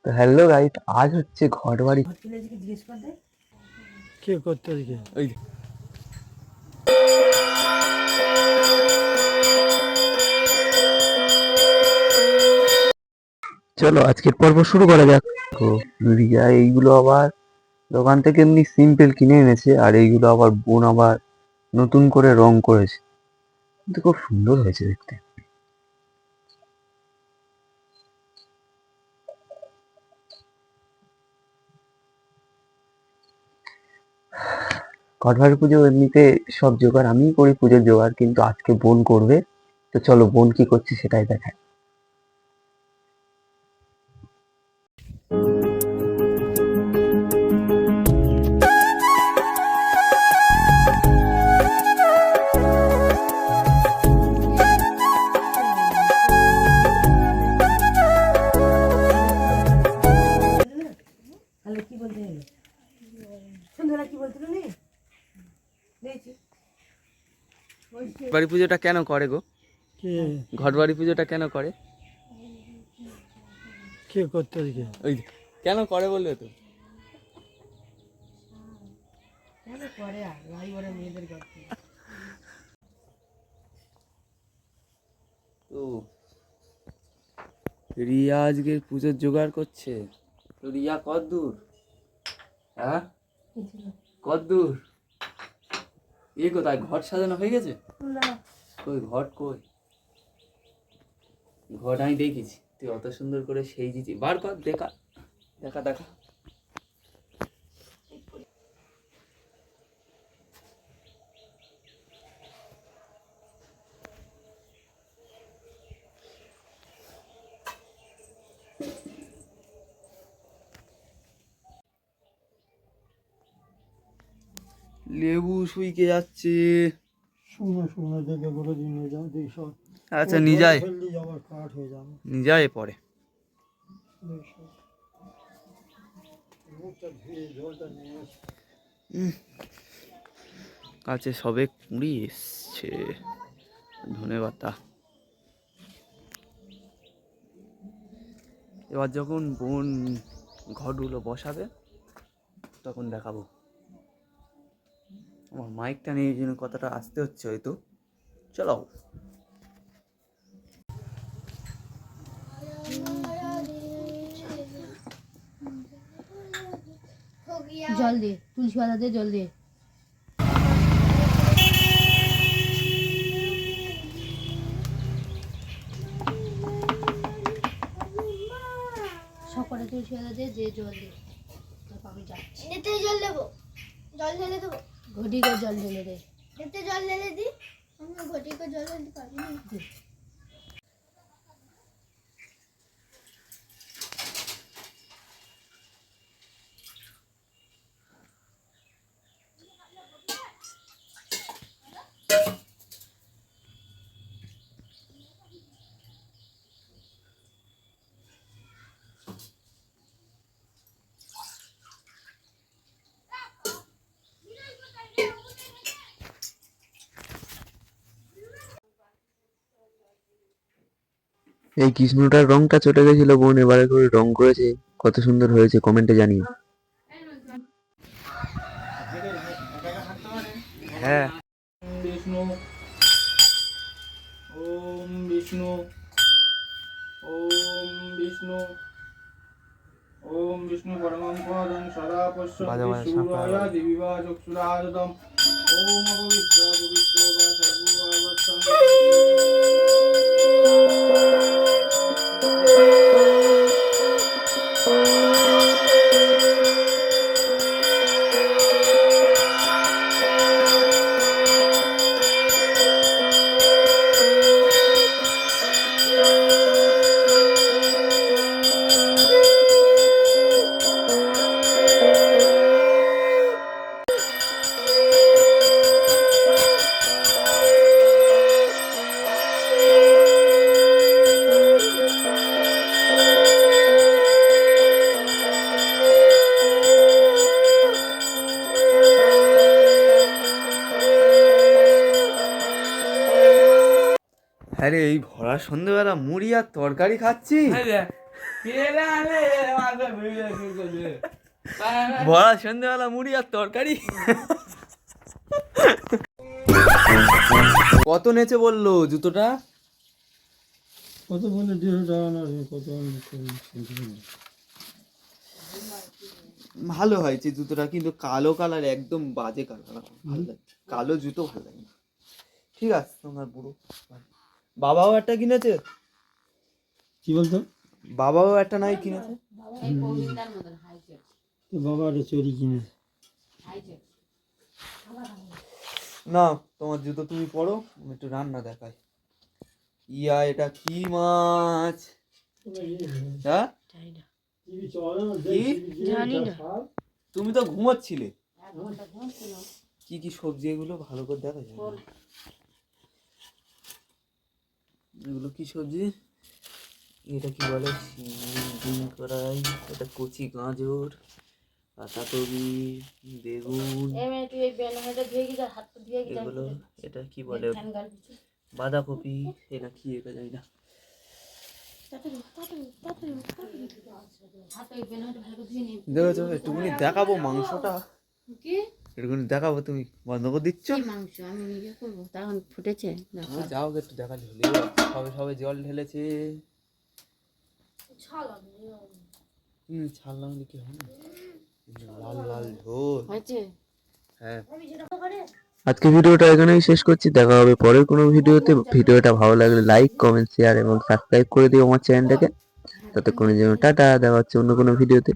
তো hello guys, আজ হচ্ছে ঘরবাড়ি। কে করতে আজকে? ওই চলো আজকের পর্ব শুরু করা যাক। তো রিয়া এইগুলো আবার দোকান থেকে এমনি সিম্পল কিনে এনেছে, আর এইগুলো আবার বোন আবার নতুন করে রং করেছে, কিন্তু খুব সুন্দর হয়েছে দেখতে। ঘরবাড়ি পুজো এমনিতে সব জোগাড় আমিই করি, পুজোর জোগাড়, কিন্তু আজকে বোন করবে। তো চলো বোন কি করছে সেটাই দেখায়। বাড়ি পুজোটা কেন করে গো? কে ঘরবাড়ি পুজোটা কেন করে? কে করতে আজকে? ওই যে, কেন করে বললে তো? তো রিয়া আজকে পুজোর জোগাড় করছে। তো রিয়া কত দূর? হ্যাঁ, কত দূর? কোথায় ঘর সাজানো হয়ে গেছে? কই ঘট কই? ঘট আমি দেখেছি, তুই অত সুন্দর করে সেই দিচ্ছি, বার কর, দেখা দেখা দেখা। লেবু শুইকে যাচ্ছে। শুনে শুনে দেখে বলে নিয়ে যাও দেখ সব। আচ্ছা নিয়ে যায়, ফেললি আবার কাঠ হয়ে যাবে। নিয়ে যায় পরে। মুখটা ধুয়ে জলটা নিয়ে আসি। কাছে সবে কুড়ি এসছে ধনেপাতা। এবার যখন বোন ঘরগুলো বসাবে তখন দেখাবো। আমার মাইকটা নিয়ে এই জন্য কথাটা আসতে হচ্ছে হয়তো। চলো জল দে, তুলসী পাতা দিয়ে জল দে। সকলে তুলসী পাতা দিয়ে যে জল দে। আমি যাচ্ছি। এতে জল দেবো, জল ঢেলে দেবো, ঘটি করে জল ঢেলে দে। এতে জল ঢেলে দি। আমি ঘটি করে জল ঢেলতে পারবি না। এই কৃষ্ণটার রংটা চটে গেছিল, বোন এবারে করে রং করেছে, কত সুন্দর হয়েছে কমেন্টে জানিও। হ্যাঁ। বিষ্ণু ওম বিষ্ণু ওম বিষ্ণু ওম বিষ্ণু পরমং পদং সদা পশ্যন্তি সূর্যয়া দিবিবা চক্ষুরাদতম ওম অপবিত্র পবিত্র বা সর্ব অবস্থা। আরে এই ভরা সন্ধ্যেবেলা মুড়ি আর তরকারি খাচ্ছি। ভরা সন্ধ্যেবেলা মুড়ি আর তরকারি। কত নেছে বললো জুতোটা? কত বলে 150 টাকা না কত ভালো হয়েছে জুতোটা, কিন্তু কালো কালার একদম বাজে কালার, ভালো লাগে কালো জুতো, ভালো লাগে না। ঠিক আছে তোমার বুড়ো। বাবাও একটা কিনেছে, কি বলতো? বাবাও একটা নাই কিনেছে। তো বাবা একটা চুরি কিনে না তোমার জুতো তুমি পরো, আমি একটু রান্না দেখাই। ইয়া এটা কি মাছ? হ্যাঁ তুমি তো ঘুমাচ্ছিলে। কি কি সবজি এগুলো ভালো করে দেখা যায় না। এগুলো কি সবজি? এটা কি বলে? ডিম কড়াই, এটা কচি গাজর, পাতাকপি, বেগুন, এগুলো এটা কি বলে? বাঁধাকপি, এটা কি এটা জানি না। দেখেছো একটুখানি দেখাবো মাংসটা, একটুখানি দেখাবো, তুমি বন্ধ করে দিচ্ছ। মাংস আমি নিজে করবো, তখন ফুটেছে। ও যাও একটু দেখা ঢেলে, সবে সবে জল ঢেলেছে। ছাল না হলে কি হয় না, লাল লাল ঝোল হয়েছে। হ্যাঁ। আজকে ভিডিওটা এখানেই শেষ করছি, দেখা হবে পরের কোনো ভিডিওতে। ভিডিওটা ভালো লাগলে লাইক, কমেন্ট, শেয়ার এবং সাবস্ক্রাইব করে দিও আমার চ্যানেলটাকে। ততক্ষণের জন্য টাটা, দেখা হচ্ছে অন্য কোনো ভিডিওতে।